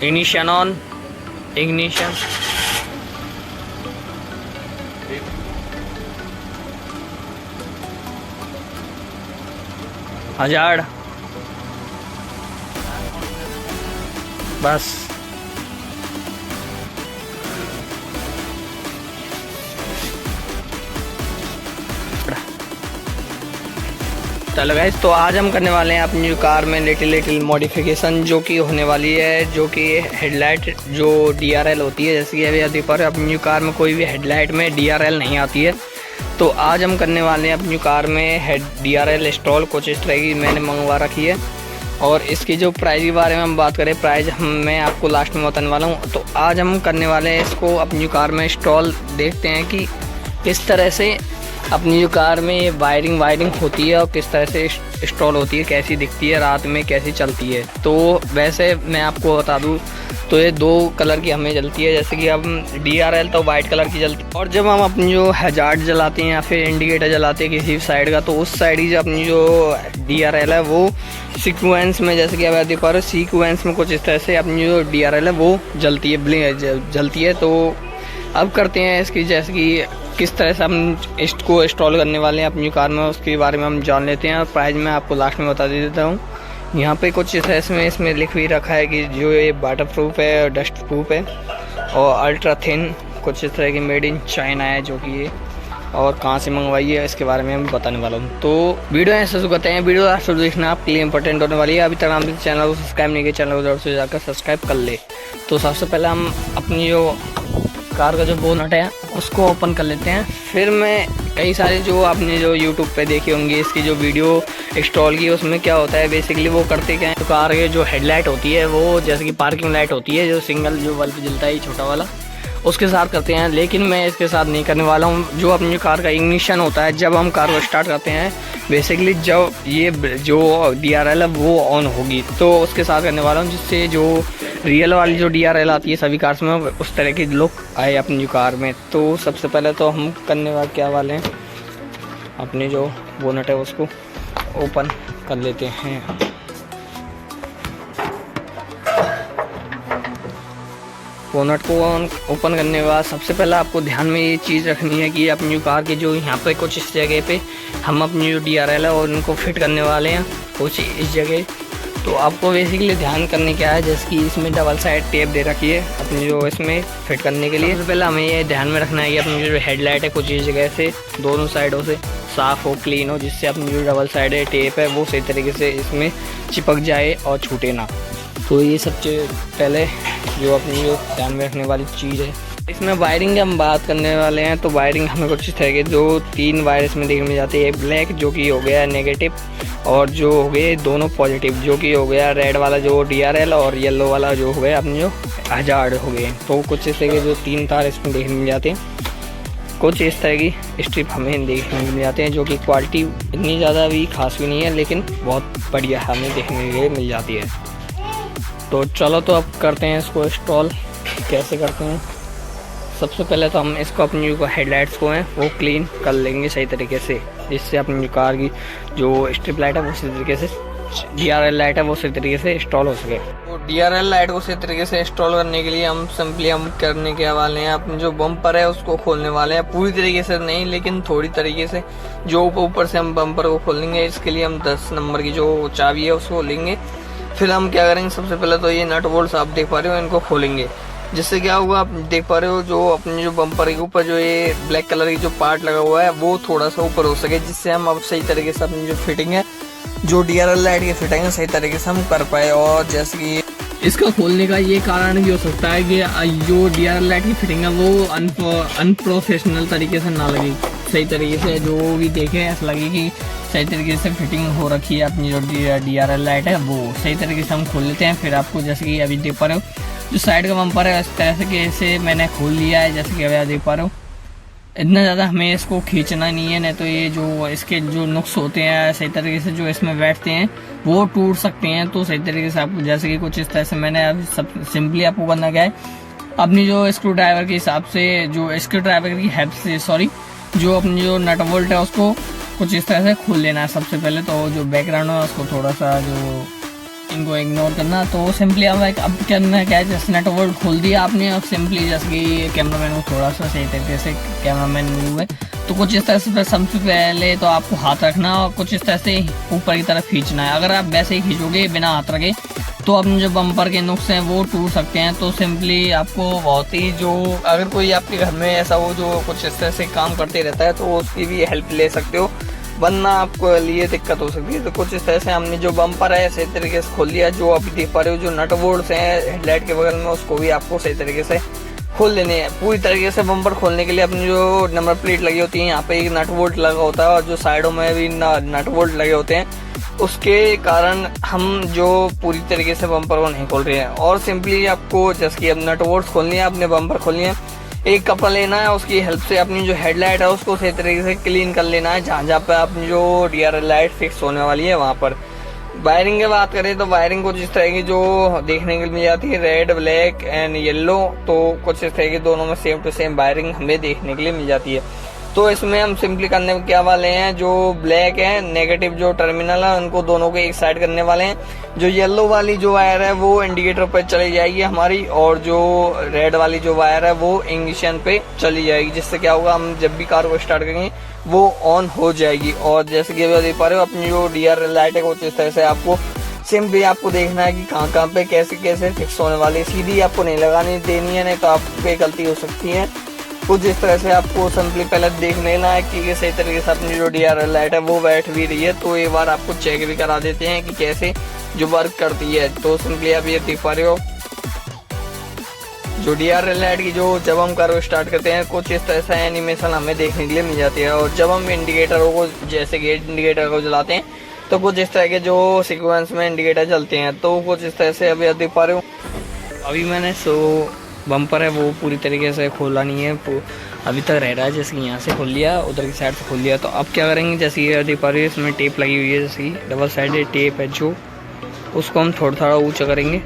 Ignition on, ignition, हजार, बस। चलो गाइस, तो आज हम करने वाले हैं अपनी कार में लिटिल मॉडिफिकेशन जो कि होने वाली है, जो कि हेडलाइट जो DRL होती है, जैसे कि अभी देख पा रहे हो अपनी कार में कोई भी हेडलाइट में DRL नहीं आती है। तो आज हम करने वाले हैं अपनी कार में DRL इंस्टॉल, कुछ इस तरह की मैंने मंगवा रखी है। और इसकी जो प्राइस के बारे में हम बात करें, प्राइस मैं आपको लास्ट में बताने वाला हूँ। तो आज हम करने वाले हैं इसको अपनी कार में इंस्टॉल, देखते हैं कि किस तरह से अपनी जो कार में ये वायरिंग होती है और किस तरह से इंस्टॉल होती है, कैसी दिखती है, रात में कैसी चलती है। तो वैसे मैं आपको बता दूं तो ये 2 कलर की हमें जलती है, जैसे कि अब DRL तो वाइट कलर की जलती है, और जब हम अपनी जो हैजार्ड जलाते हैं या फिर इंडिकेटर जलाते हैं किसी साइड का, तो उस साइड की जो अपनी जो DRL है वो सीक्वेंस में, जैसे कि अब देख पा रहे हो सीक्वेंस में कुछ इस तरह से अपनी जो DRL है वो जलती है। तो अब करते हैं इसकी, जैसे कि किस तरह से हम इसको इंस्टॉल करने वाले हैं अपनी कार में, उसके बारे में हम जान लेते हैं। और प्राइस मैं आपको लास्ट में बता देता हूँ। यहाँ पे कुछ इस तरह से इसमें लिख भी रखा है कि जो ये वाटर प्रूफ है, डस्ट प्रूफ है और अल्ट्रा थिन, कुछ इस तरह की मेड इन चाइना है जो कि ये, और कहाँ से मंगवाई है इसके बारे में हम बताने वाला हूँ। तो वीडियो ऐसे शुरू करते हैं। वीडियो लास्ट देखना आपके लिए इंपॉर्टेंट होने वाली है। अभी तक आपने चैनल को सब्सक्राइब नहीं किया, चैनल को जरूर से जाकर सब्सक्राइब कर ले। तो सबसे पहले हम अपनी जो कार का जो बोनट है उसको ओपन कर लेते हैं। फिर मैं कई सारे जो आपने जो यूट्यूब पे देखी होंगी इसकी जो वीडियो इंस्टॉल की, उसमें क्या होता है बेसिकली वो करते क्या है, तो कार की जो हेडलाइट होती है वो जैसे कि पार्किंग लाइट होती है, जो सिंगल जो बल्ब जलता है छोटा वाला, उसके साथ करते हैं। लेकिन मैं इसके साथ नहीं करने वाला हूँ। जो अपनी कार का इग्निशन होता है, जब हम कार को स्टार्ट करते हैं, बेसिकली जब ये जो DRL है वो ऑन होगी, तो उसके साथ करने वाला हूँ, जिससे जो रियल वाली जो DRL आती है सभी कार्स में उस तरह की लुक आए अपनी कार में। तो सबसे पहले तो हम करने वाले क्या वाले हैं, अपनी जो बोनट है उसको ओपन कर लेते हैं। बोनट को ओपन करने के बाद सबसे पहले आपको ध्यान में ये चीज़ रखनी है कि अपनी कार की जो यहाँ पे कुछ इस जगह पे हम अपनी जो DRL है और उनको फिट करने वाले हैं कुछ इस जगह। तो आपको बेसिकली ध्यान करने क्या है, जैसे कि इसमें डबल साइड टेप दे रखी है अपनी जो इसमें फिट करने के लिए। सबसे पहले हमें ये ध्यान में रखना है कि अपनी जो हेडलाइट है कुछ इस जगह से दोनों साइडों से साफ़ हो, क्लीन हो, जिससे अपनी जो डबल साइड है टेप है वो सही तरीके से इसमें चिपक जाए और छूटे ना। तो ये सबसे पहले जो अपनी जो ध्यान में रखने वाली चीज़ है। इसमें वायरिंग की हम बात करने वाले हैं। तो वायरिंग हमें कुछ इस तरह के जो 3 वायर इसमें देखने में जाती है, ब्लैक जो कि हो गया नेगेटिव, और जो हो गए दोनों पॉजिटिव जो कि हो गया रेड वाला जो DRL, और येलो वाला जो हो गया अपनी जो हैजार्ड हो गए। तो कुछ इस तरह के जो 3 तार इसमें देखने में जाते हैं। कुछ इस तरह की स्ट्रिप हमें देखने मिल जाते हैं, जो कि क्वालिटी इतनी ज़्यादा भी खास भी नहीं है, लेकिन बहुत बढ़िया हमें देखने के लिए मिल जाती है। तो चलो, तो अब करते हैं इसको इंस्टॉल। कैसे करते हैं, सबसे पहले तो हम इसको अपनी जो हेडलाइट्स को हैं वो क्लीन कर लेंगे सही तरीके से, जिससे अपनी कार की जो स्ट्रिप लाइट है वो सही तरीके से, DRL लाइट है वो सही तरीके से इंस्टॉल हो सके। तो DRL लाइट को सही तरीके से इंस्टॉल करने के लिए हम करने के वाले हैं, अपने जो बम्पर है उसको खोलने वाले हैं। पूरी तरीके से नहीं, लेकिन थोड़ी तरीके से जो ऊपर से हम बम्पर को खोलेंगे। इसके लिए हम 10 नंबर की जो चाबी है उसको लेंगे। फिर हम क्या करेंगे, सबसे पहले तो ये नट बोल्ट आप देख पा रहे हो इनको खोलेंगे। जिससे क्या होगा, आप देख पा रहे हो जो अपने जो बम्पर के ऊपर जो ये ब्लैक कलर की जो पार्ट लगा हुआ है वो थोड़ा सा ऊपर हो सके, जिससे हम अब सही तरीके से अपनी जो फिटिंग है, जो DRL लाइट की फिटिंग है, सही तरीके से हम कर पाए। और जैसे कि इसका खोलने का ये कारण भी हो सकता है कि जो DRL लाइट की फिटिंग है वो अनप्रोफेशनल तरीके से ना लगे, सही तरीके से जो भी देखे ऐसा लगे कि सही तरीके से फिटिंग हो रखी है। अपनी जो DRL लाइट है वो सही तरीके से हम खोल लेते हैं। फिर आपको जैसे कि अभी देख पा रहे हो जो साइड का बम्पर है इस तरह से कि इसे मैंने खोल लिया है, जैसे कि अभी देख पा रहे हो। इतना ज़्यादा हमें इसको खींचना नहीं है, नहीं तो ये जो इसके जो नुक्स होते हैं सही तरीके से जो इसमें बैठते हैं वो टूट सकते हैं। तो सही तरीके से आपको जैसे कि कुछ इस तरह से मैंने अब सब सिंपली आपको करना क्या है, अपनी जो स्क्रू ड्राइवर के हिसाब से, जो स्क्रू ड्राइवर की हेल्प से जो अपनी जो नट बोल्ट है उसको कुछ इस तरह से खोल लेना है सबसे पहले। तो जो बैकग्राउंड है उसको थोड़ा सा जो इनको इग्नोर करना। तो सिंपली अब करना क्या है, जैसे नेट वर्ड खोल दिया आपने, अब सिंपली जैसे कि कैमरामैन को थोड़ा सा सही तरीके से कैमरामैन मूव है तो कुछ इस तरह से सबसे पहले तो आपको हाथ रखना और कुछ इस तरह से ऊपर की तरफ खींचना है। अगर आप वैसे ही खींचोगे बिना हाथ रखे तो अपने जो बम्पर के नुक्स हैं वो टूट सकते हैं। तो सिंपली आपको बहुत ही जो अगर कोई आपके घर में ऐसा हो जो कुछ इस तरह से काम करते रहता है तो उसकी भी हेल्प ले सकते हो, वरना आपको लिए दिक्कत हो सकती है। तो कुछ इस तरह से हमने जो बम्पर है सही तरीके से खोल लिया। जो अभी देख पा रहे हो जो नट बोल्ट्स हैं हेडलाइट के बगल में उसको भी आपको सही तरीके से खोल लेने हैं। पूरी तरीके से बम्पर खोलने के लिए अपनी जो नंबर प्लेट लगी होती है यहाँ पे एक नट बोल्ट लगा होता है और जो साइडों में भी नट बोल्ट लगे होते हैं, उसके कारण हम जो पूरी तरीके से बम्पर को नहीं खोल रहे हैं। और सिंपली आपको जैसे कि अब नट बोल्ट खोलनी है, अपने बम्पर खोलनी है, एक कपड़ा लेना है, उसकी हेल्प से अपनी जो हेडलाइट है उसको सही तरीके से क्लीन कर लेना है। जहाँ जहाँ पे अपनी जो DRL लाइट फिक्स होने वाली है वहाँ पर। वायरिंग की बात करें तो वायरिंग कुछ इस तरह की जो देखने के लिए मिल जाती है, रेड, ब्लैक एंड येलो। तो कुछ इस तरह की दोनों में सेम टू सेम वायरिंग हमें देखने के लिए मिल जाती है। तो इसमें हम सिंपली करने क्या वाले हैं, जो ब्लैक है नेगेटिव जो टर्मिनल है उनको दोनों को एक साइड करने वाले हैं। जो येलो वाली जो वायर है वो इंडिकेटर पे चली जाएगी हमारी, और जो रेड वाली जो वायर है वो इग्निशन पे चली जाएगी, जिससे क्या होगा हम जब भी कार को स्टार्ट करेंगे वो ऑन हो जाएगी। और जैसे कि देख पा रहे हो अपनी जो DRL लाइट है कुछ इस तरह से आपको सिंपली आपको देखना है कि कहाँ कहाँ पे कैसे कैसे फिक्स होने वाली। सीधी आपको नहीं लगानी देनी है, नहीं तो आप पे गलती हो सकती है। कुछ इस तरह से आपको सिंपली पहले देख लेना है कि सही तरीके से अपनी जो DRL लाइट है वो बैठ भी रही है। तो एक बार आपको चेक भी करा देते हैं कि कैसे जो वर्क करती है। तो सिंपली आप ये देख पा रहे हो जो DRL लाइट की जो जब हम कार स्टार्ट करते हैं कुछ इस तरह से एनिमेशन हमें देखने के लिए मिल जाती है। और जब हम इंडिकेटरों को जैसे गेट इंडिकेटर को जलाते हैं तो कुछ इस तरह के जो सीक्वेंस में इंडिकेटर जलते हैं। तो कुछ इस तरह से अभी आप देख पा रहे हो अभी मैंने बम्पर है वो पूरी तरीके से खोला नहीं है, अभी तक रह रहा है। जैसे कि यहाँ से खोल लिया, उधर की साइड से खोल लिया। तो अब क्या करेंगे, जैसे ये देख पा रहे हो इसमें टेप लगी हुई है, जैसे कि डबल साइडेड टेप है जो, उसको हम थोड़ा थोड़ा ऊंचा करेंगे,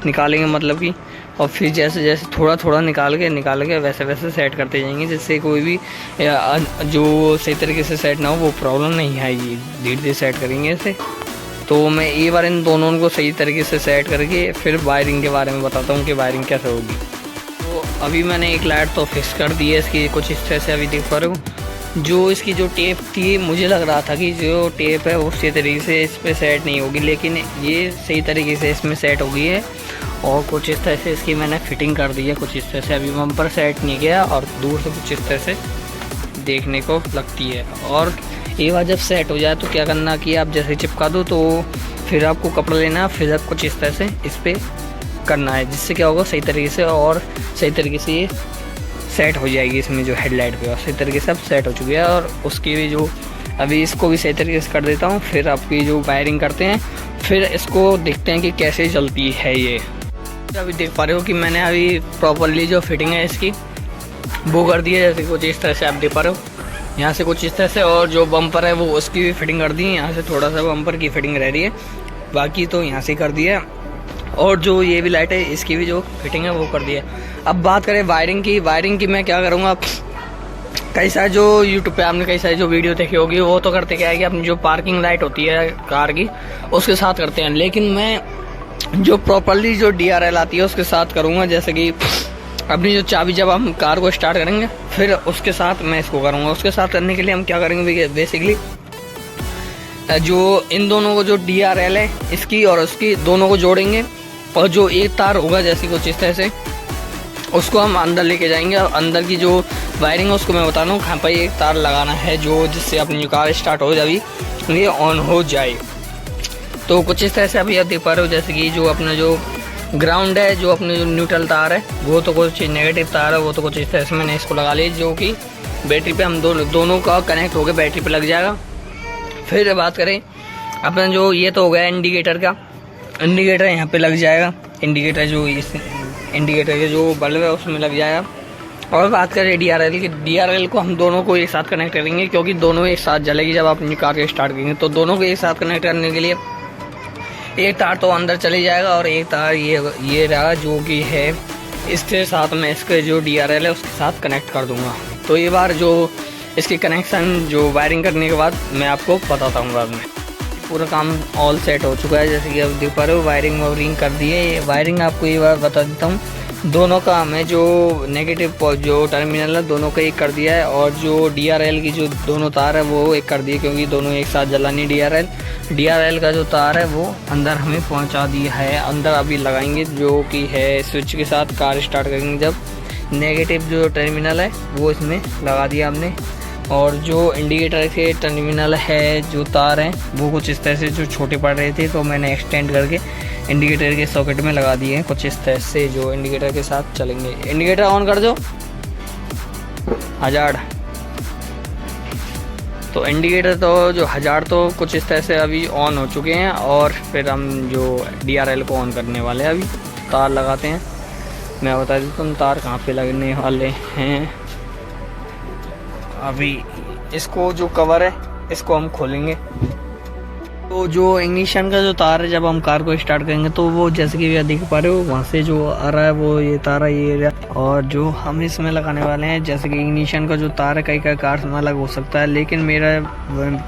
निकालेंगे मतलब कि, और फिर जैसे जैसे थोड़ा थोड़ा निकाल के वैसे वैसे सेट करते जाएंगे, जिससे कोई भी जो सही तरीके से सेट ना हो वो प्रॉब्लम नहीं आएगी। धीरे धीरे सेट करेंगे इसे। तो मैं एक बार इन दोनों को सही तरीके से सेट करके फिर वायरिंग के बारे में बताता हूँ कि वायरिंग कैसे होगी। तो अभी मैंने एक लाइट तो फिक्स कर दी है इसकी कुछ इस तरह से, अभी देख पा रहे हो। जो इसकी जो टेप थी मुझे लग रहा था कि जो टेप है वो सही तरीके से इस पर सेट नहीं होगी, लेकिन ये सही तरीके से इसमें सेट हो गई है। और कुछ इस तरह से इसकी मैंने फिटिंग कर दी है कुछ इस तरह से। अभी बम्पर सेट नहीं गया और दूर से कुछ इस तरह से देखने को लगती है। और एक बार जब सेट हो जाए तो क्या करना कि आप जैसे चिपका दो तो फिर आपको कपड़ा लेना, फिर आप कुछ इस तरह से इस पर करना है, जिससे क्या होगा सही तरीके से और सही तरीके से ये सेट हो जाएगी। इसमें जो हेडलाइट पे और सही तरीके से अब सेट हो चुकी है। और उसकी भी जो अभी इसको भी सही तरीके से कर देता हूँ, फिर आपकी जो वायरिंग करते हैं फिर इसको देखते हैं कि कैसे चलती है ये। अभी देख पा रहे हो कि मैंने अभी प्रॉपरली जो फिटिंग है इसकी वो कर दी है, जैसे कुछ इस तरह से आप देख पा रहे हो यहाँ से कुछ इस तरह से। और जो बम्पर है वो उसकी भी फिटिंग कर दी है, यहाँ से थोड़ा सा बम्पर की फिटिंग रह रही है, बाकी तो यहाँ से कर दी है। और जो ये भी लाइट है इसकी भी जो फिटिंग है वो कर दी है। अब बात करें वायरिंग की मैं क्या करूँगा, कई सारे जो यूट्यूब पे आपने कई सारी जो वीडियो देखी होगी वो तो करते क्या है कि अपनी जो पार्किंग लाइट होती है कार की उसके साथ करते हैं, लेकिन मैं जो प्रॉपरली जो DRL आती है उसके साथ करूँगा। जैसे कि अपनी जो चाबी जब हम कार को स्टार्ट करेंगे फिर उसके साथ मैं इसको करूँगा। उसके साथ करने के लिए हम क्या करेंगे, बेसिकली जो इन दोनों को जो DRL है इसकी और उसकी दोनों को जोड़ेंगे, और जो एक तार होगा जैसे कुछ इस तरह से उसको हम अंदर लेके जाएंगे। और अंदर की जो वायरिंग है उसको मैं बता रहा हूँ कहाँ पर एक तार लगाना है, जो जिससे अपनी जो कार स्टार्ट हो जाए ये ऑन हो जाए। तो कुछ इस तरह से अभी आप देख पा रहे हो, जैसे कि जो अपना जो ग्राउंड है, जो अपने जो न्यूट्रल तार है वो तो कुछ नेगेटिव तार है, वो तो कुछ इस तरह से मैंने इसको लगा लिया, जो कि बैटरी पे हम दोनों का कनेक्ट होकर बैटरी पे लग जाएगा। फिर बात करें अपना जो ये तो हो गया इंडिकेटर का, इंडिकेटर यहाँ पे लग जाएगा, इंडिकेटर जो इस इंडिकेटर के जो बल्ब है उसमें लग जाएगा। और बात करें DRL की, DRL को हम दोनों को एक साथ कनेक्ट करेंगे, क्योंकि दोनों एक साथ जलेगी जब आप अपनी कार को स्टार्ट करेंगे। तो दोनों को एक साथ कनेक्ट करने के लिए एक तार तो अंदर चले जाएगा और एक तार ये रहा जो कि है इसके साथ में इसके जो DRL है उसके साथ कनेक्ट कर दूंगा। तो ये बार जो इसकी कनेक्शन जो वायरिंग करने के बाद मैं आपको बताता हूँ बाद में। पूरा काम ऑल सेट हो चुका है। जैसे कि आप देख पा रहे हो वायरिंग वायरिंग कर दी है। वायरिंग आपको ये बार बता देता हूँ, दोनों का हमें जो नेगेटिव जो टर्मिनल है दोनों का एक कर दिया है, और जो DRL की जो दोनों तार है वो एक कर दिए, क्योंकि दोनों एक साथ जलानी। DRL का जो तार है वो अंदर हमें पहुंचा दिया है। अंदर अभी लगाएंगे जो कि है स्विच के साथ कार स्टार्ट करेंगे जब। नेगेटिव जो टर्मिनल है वो इसमें लगा दिया हमने, और जो इंडिकेटर के टर्मिनल है जो तार हैं वो कुछ इस तरह से जो छोटे पड़ रहे थे तो मैंने एक्सटेंड करके इंडिकेटर के सॉकेट में लगा दिए हैं कुछ इस तरह से, जो इंडिकेटर के साथ चलेंगे। इंडिकेटर ऑन कर दो हजार्ड। तो इंडिकेटर तो जो हजार्ड तो कुछ इस तरह से अभी ऑन हो चुके हैं, और फिर हम जो DRL को ऑन करने वाले हैं। अभी तार लगाते हैं, मैं बता देता हूँ तार कहाँ पे लगने वाले हैं। अभी इसको जो कवर है इसको हम खोलेंगे। तो जो इग्निशन का जो तार है जब हम कार को स्टार्ट करेंगे तो वो जैसे कि देख पा रहे हो वहाँ से जो आ रहा है वो ये तार है ये एरिया, और जो हम इसमें लगाने वाले हैं जैसे कि इग्निशन का जो तार है कई कार में अलग हो सकता है, लेकिन मेरा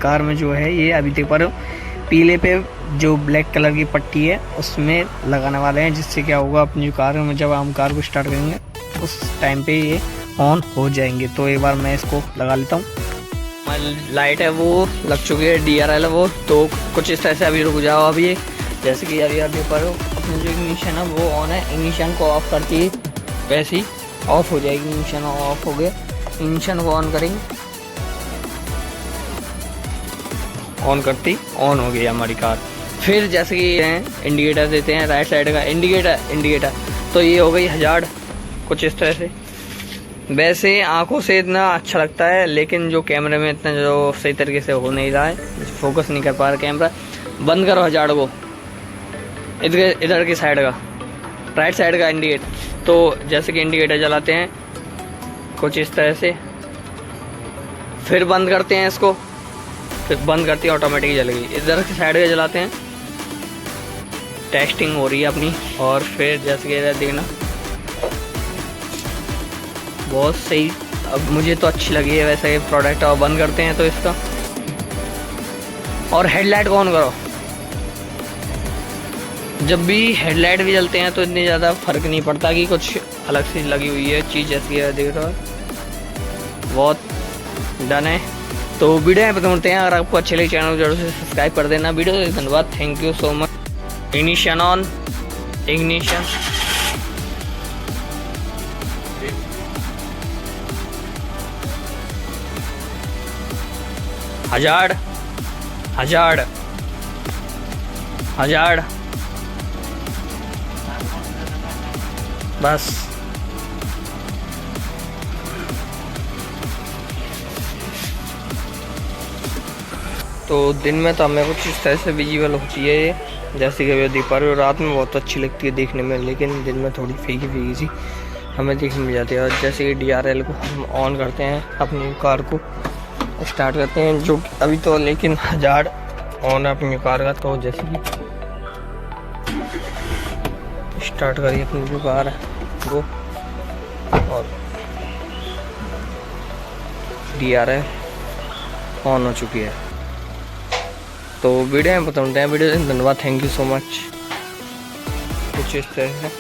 कार में जो है ये अभी देख पा रहे हो पीले पे जो ब्लैक कलर की पट्टी है उसमें लगाने वाले हैं, जिससे क्या होगा अपनी कार में जब हम कार को स्टार्ट करेंगे उस टाइम पे ये ऑन हो जाएंगे। तो एक बार मैं इसको लगा लेता हूँ। लाइट है वो लग चुकी है, DRL है वो, तो कुछ इस तरह से अभी रुक जाओ। अभी जैसे कि अभी आप देख पा रहे हो अपनी जो इग्निशन है वो ऑन है। इग्निशन को ऑफ करती है वैसे ही ऑफ हो जाएगी। इग्निशन ऑफ हो गया, इग्निशन को ऑन करेंगे, ऑन करती ऑन हो गई हमारी कार। फिर जैसे कि इंडिकेटर देते हैं राइट साइड का इंडिकेटर तो ये हो गई हजार्ड कुछ इस तरह से। वैसे आंखों से इतना अच्छा लगता है, लेकिन जो कैमरे में इतना जो सही तरीके से हो नहीं रहा है, फोकस नहीं कर पा रहा कैमरा। बंद करो हजार्ड को, इधर की साइड का राइट साइड का इंडिकेटर। तो जैसे कि इंडिकेटर जलाते हैं कुछ इस तरह से, फिर बंद करते हैं इसको, फिर बंद करती है ऑटोमेटिक जल गई। इधर की साइड का जलाते हैं, टेस्टिंग हो रही है अपनी। और फिर जैसे कि इधर देखना बहुत सही, अब मुझे तो अच्छी लगी है वैसे ये प्रोडक्ट। और बंद करते हैं तो इसका, और हेडलाइट को ऑन करो। जब भी हेडलाइट भी जलते हैं तो इतनी ज़्यादा फर्क नहीं पड़ता कि कुछ अलग सी लगी हुई है चीज़, जैसी है देख रहे हो। बहुत डन है। तो वीडियो यहाँ पे मिलते हैं। अगर आपको अच्छे लगे चैनल को जरूर से सब्सक्राइब कर देना। वीडियो के लिए धन्यवाद, thank you so much. Ignition on, ignition hazard hazard hazard बस। तो दिन में तो हमें कुछ इस तरह से विजिबल होती है ये, जैसे कि अभी देख पा रहे हो। रात में बहुत अच्छी लगती है देखने में, लेकिन दिन में थोड़ी फीकी फीकी सी हमें देखने मिल जाती है। और जैसे कि DRL को हम ऑन करते हैं, अपनी कार को स्टार्ट करते हैं, जो अभी तो लेकिन हजार्ड ऑन है अपनी कार का। तो जैसे कि स्टार्ट करिए अपनी जो कार है वो, और DRL ऑन हो चुकी है। तो वीडियो में बताते हैं। वीडियो धन्यवाद, थैंक यू सो मच। कुछ इस तरह है।